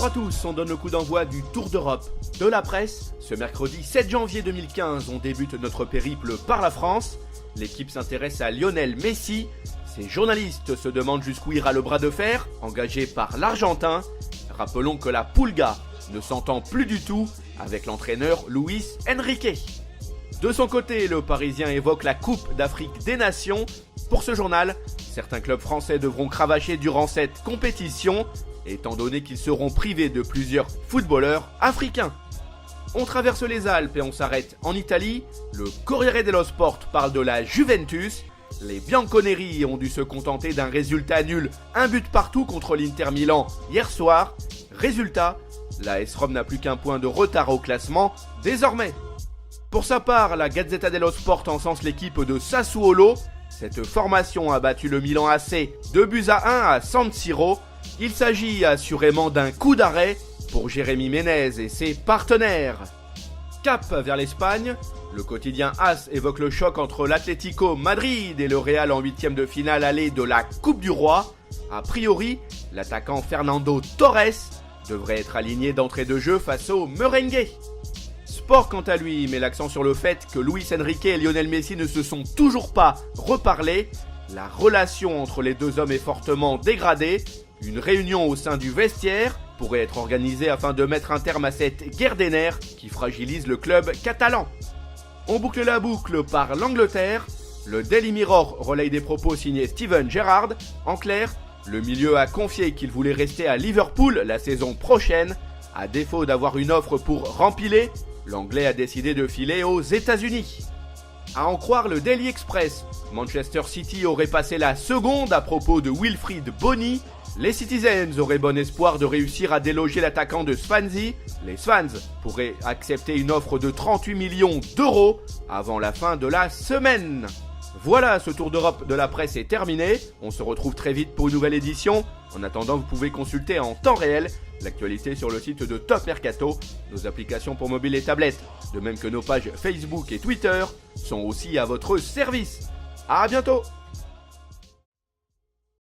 Bonjour à tous, on donne le coup d'envoi du Tour d'Europe de la presse. Ce mercredi 7 janvier 2015, on débute notre périple par la France. L'équipe s'intéresse à Lionel Messi. Ses journalistes se demandent jusqu'où ira le bras de fer, engagé par l'Argentin. Rappelons que la Pulga ne s'entend plus du tout avec l'entraîneur Luis Enrique. De son côté, le Parisien évoque la Coupe d'Afrique des Nations. Pour ce journal, certains clubs français devront cravacher durant cette compétition, étant donné qu'ils seront privés de plusieurs footballeurs africains. On traverse les Alpes et on s'arrête en Italie. Le Corriere dello Sport parle de la Juventus. Les Bianconeri ont dû se contenter d'un résultat nul, un but partout contre l'Inter Milan hier soir. Résultat, la AS Rome n'a plus qu'un point de retard au classement désormais. Pour sa part, la Gazzetta dello Sport encense l'équipe de Sassuolo. Cette formation a battu le Milan AC 2-1 à San Siro. Il s'agit assurément d'un coup d'arrêt pour Jérémy Ménez et ses partenaires. Cap vers l'Espagne, le quotidien AS évoque le choc entre l'Atlético Madrid et le Real en 8e de finale aller de la Coupe du Roi. A priori, l'attaquant Fernando Torres devrait être aligné d'entrée de jeu face au merengue. Sport quant à lui met l'accent sur le fait que Luis Enrique et Lionel Messi ne se sont toujours pas reparlés. La relation entre les deux hommes est fortement dégradée. Une réunion au sein du vestiaire pourrait être organisée afin de mettre un terme à cette guerre des nerfs qui fragilise le club catalan. On boucle la boucle par l'Angleterre. Le Daily Mirror relaye des propos signés Steven Gerrard. En clair, le milieu a confié qu'il voulait rester à Liverpool la saison prochaine. À défaut d'avoir une offre pour rempiler, l'Anglais a décidé de filer aux États-Unis. À en croire le Daily Express, Manchester City aurait passé la seconde à propos de Wilfried Bony. Les Citizens auraient bon espoir de réussir à déloger l'attaquant de Swansea. Les Swans pourraient accepter une offre de 38 millions d'euros avant la fin de la semaine. Voilà, ce tour d'Europe de la presse est terminé. On se retrouve très vite pour une nouvelle édition. En attendant, vous pouvez consulter en temps réel l'actualité sur le site de Top Mercato. Nos applications pour mobile et tablette, de même que nos pages Facebook et Twitter, sont aussi à votre service. À bientôt!